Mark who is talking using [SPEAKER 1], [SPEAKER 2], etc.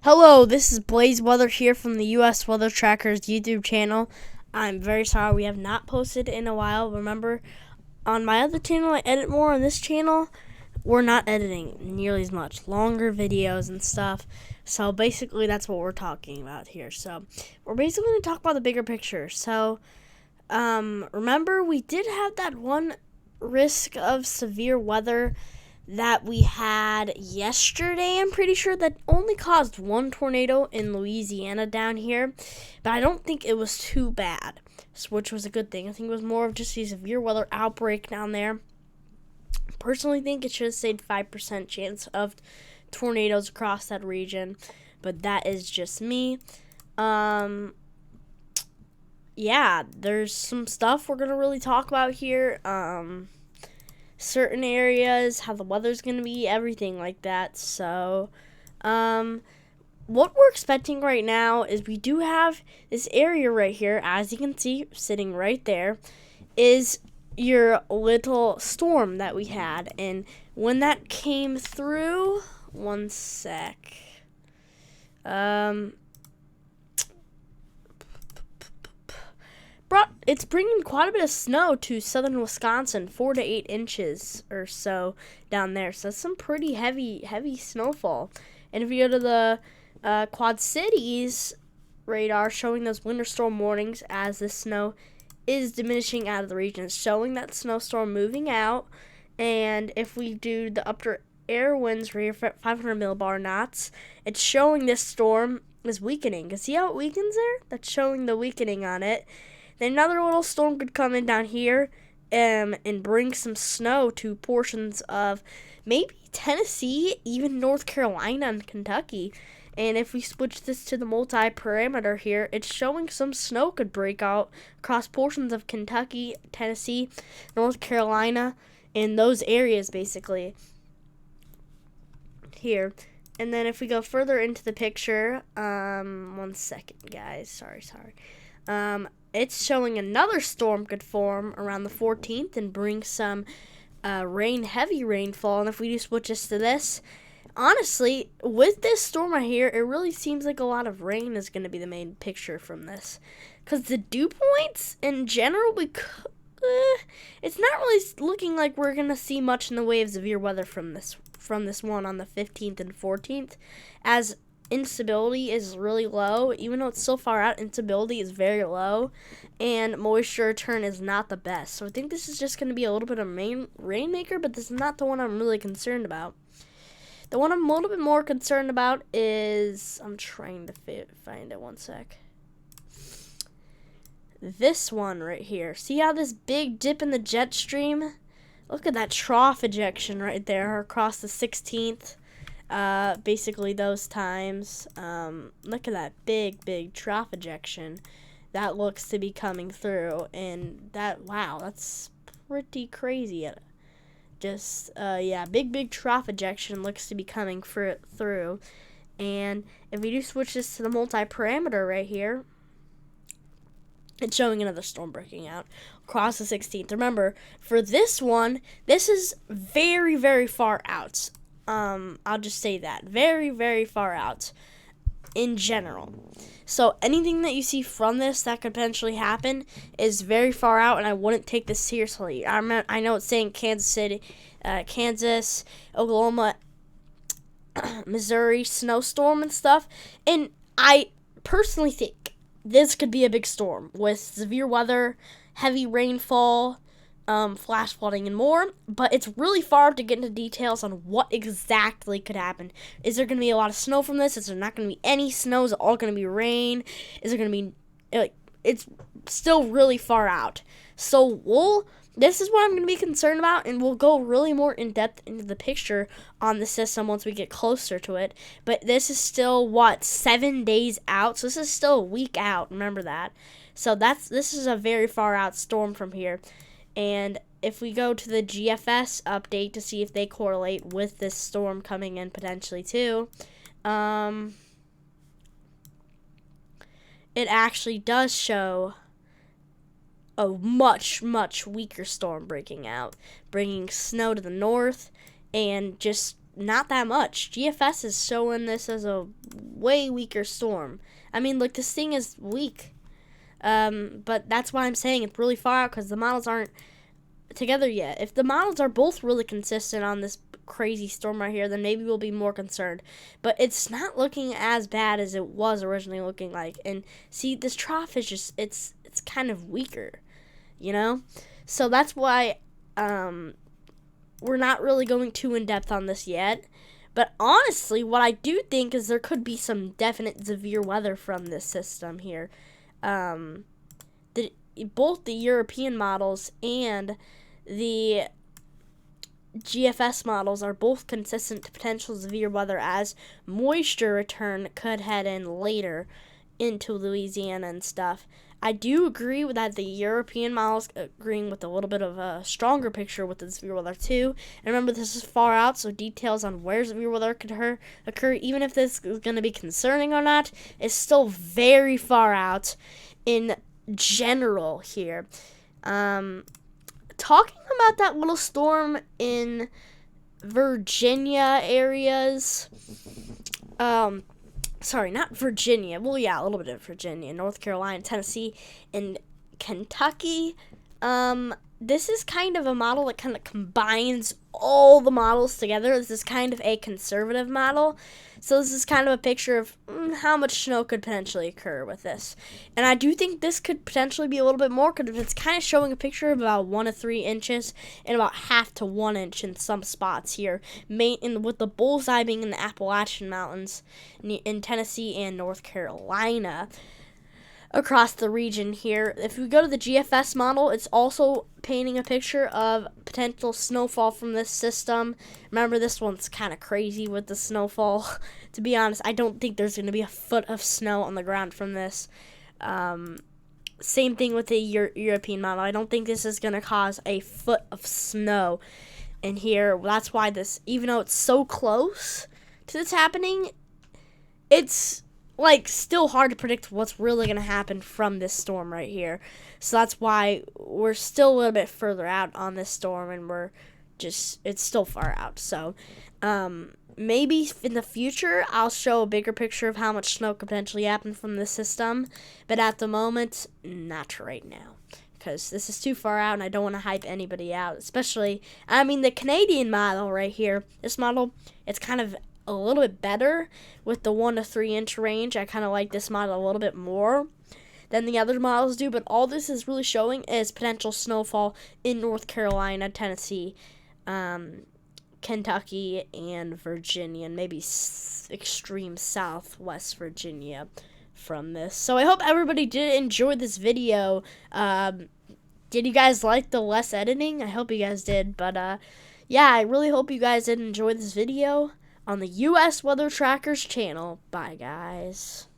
[SPEAKER 1] Hello, this is Blaze Weather here from the U.S. Weather Trackers YouTube channel. I'm very sorry we have not posted in a while. Remember, on my other channel, I edit more. On this channel, we're not editing nearly as much. Longer videos and stuff. So basically, that's what we're talking about here. So we're basically going to talk about the bigger picture. So remember, we did have that one risk of severe weather that we had yesterday. I'm pretty sure that only caused one tornado in Louisiana down here, but I don't think it was too bad, which was a good thing. I think it was more of just a severe weather outbreak down there. Personally think it should have stayed 5% chance of tornadoes across that region, but that is just me. Yeah, there's some stuff we're gonna really talk about here. Certain areas, how the weather's going to be, everything like that. So, what we're expecting right now is we do have this area right here, as you can see, sitting right there, is your little storm that we had. And when that came through, one sec. It's bringing quite a bit of snow to southern Wisconsin, 4 to 8 inches or so down there. So that's some pretty heavy snowfall. And if you go to the Quad Cities radar showing those winter storm warnings as the snow is diminishing out of the region, it's showing that snowstorm moving out. And if we do the upper air winds right here, 500 millibar knots, it's showing this storm is weakening. See how it weakens there? That's showing the weakening on it. Then another little storm could come in down here and bring some snow to portions of maybe Tennessee, even North Carolina and Kentucky. And if we switch this to the multi-parameter here, it's showing some snow could break out across portions of Kentucky, Tennessee, North Carolina, and those areas basically here. And then if we go further into the picture, one second, guys, sorry. It's showing another storm could form around the 14th and bring some heavy rainfall. And if we do switch this to this, honestly, with this storm right here, it really seems like a lot of rain is going to be the main picture from this. Because the dew points, in general, it's not really looking like we're going to see much in the way of severe weather from this one on the 15th and 14th, as instability is really low. Even though it's so far out, instability is very low, and moisture return is not the best. So I think this is just going to be a little bit of rainmaker, but this is not the one I'm really concerned about. The one I'm a little bit more concerned about is, I'm trying to find it, one sec. This one right here. See how this big dip in the jet stream? Look at that trough ejection right there across the 16th. Basically those times. Look at that big trough ejection that looks to be coming through, and wow, that's pretty crazy. Just big trough ejection looks to be coming through. And if we do switch this to the multi-parameter right here, it's showing another storm breaking out across the 16th. Remember, for this one, this is very far out. I'll just say that. Very far out in general. So anything that you see from this that could potentially happen is very far out, and I wouldn't take this seriously. I know it's saying Kansas City, Kansas, Oklahoma, Missouri, snowstorm and stuff. And I personally think this could be a big storm with severe weather, heavy rainfall, flash flooding, and more, but it's really far to get into details on what exactly could happen. Is there going to be a lot of snow from this? Is there not going to be any snow? Is it all going to be rain? Is there going to be, it's still really far out. So this is what I'm going to be concerned about, and we'll go really more in depth into the picture on the system once we get closer to it. But this is still, 7 days out? So this is still a week out, remember that. So this is a very far out storm from here. And if we go to the GFS update to see if they correlate with this storm coming in potentially too, it actually does show a much weaker storm breaking out, bringing snow to the north, and just not that much. GFS is showing this as a way weaker storm. I mean, look, this thing is weak. But that's why I'm saying it's really far out, because the models aren't together yet. If the models are both really consistent on this crazy storm right here, then maybe we'll be more concerned. But it's not looking as bad as it was originally looking like. And see, this trough is just, it's kind of weaker, you know? So that's why we're not really going too in depth on this yet. But honestly, what I do think is there could be some definite severe weather from this system here. Both the European models and the GFS models are both consistent to potential severe weather, as moisture return could head in later into Louisiana and stuff. I do agree with that the European models agreeing with a little bit of a stronger picture with the severe weather too. And remember, this is far out, so details on where severe weather could occur, even if this is going to be concerning or not, is still very far out in general here. Talking about that little storm in Virginia areas, sorry, not Virginia. Well, yeah, a little bit of Virginia, North Carolina, Tennessee, and Kentucky. This is kind of a model that kind of combines all the models together. This is kind of a conservative model. So this is kind of a picture of how much snow could potentially occur with this. And I do think this could potentially be a little bit more, because it's kind of showing a picture of about 1 to 3 inches and about 1/2 to 1 inch in some spots here, with the bullseye being in the Appalachian Mountains in Tennessee and North Carolina. Across the region here. If we go to the GFS model, it's also painting a picture of potential snowfall from this system. Remember, this one's kind of crazy with the snowfall. To be honest, I don't think there's going to be a foot of snow on the ground from this. Same thing with the European model. I don't think this is going to cause a foot of snow in here. That's why this, even though it's so close to this happening, it's still hard to predict what's really going to happen from this storm right here. So that's why we're still a little bit further out on this storm, and it's still far out. So maybe in the future I'll show a bigger picture of how much snow could potentially happen from this system, but at the moment, not right now, because this is too far out and I don't want to hype anybody out. Especially, I mean, the Canadian model right here, this model, it's kind of a little bit better with the 1 to 3 inch range. I kind of like this model a little bit more than the other models do, but all this is really showing is potential snowfall in North Carolina, Tennessee, Kentucky, and Virginia, and maybe extreme southwest Virginia from this. So I hope everybody did enjoy this video. Did you guys like the less editing? I hope you guys did, but yeah, I really hope you guys did enjoy this video on the US Weather Trackers channel. Bye, guys.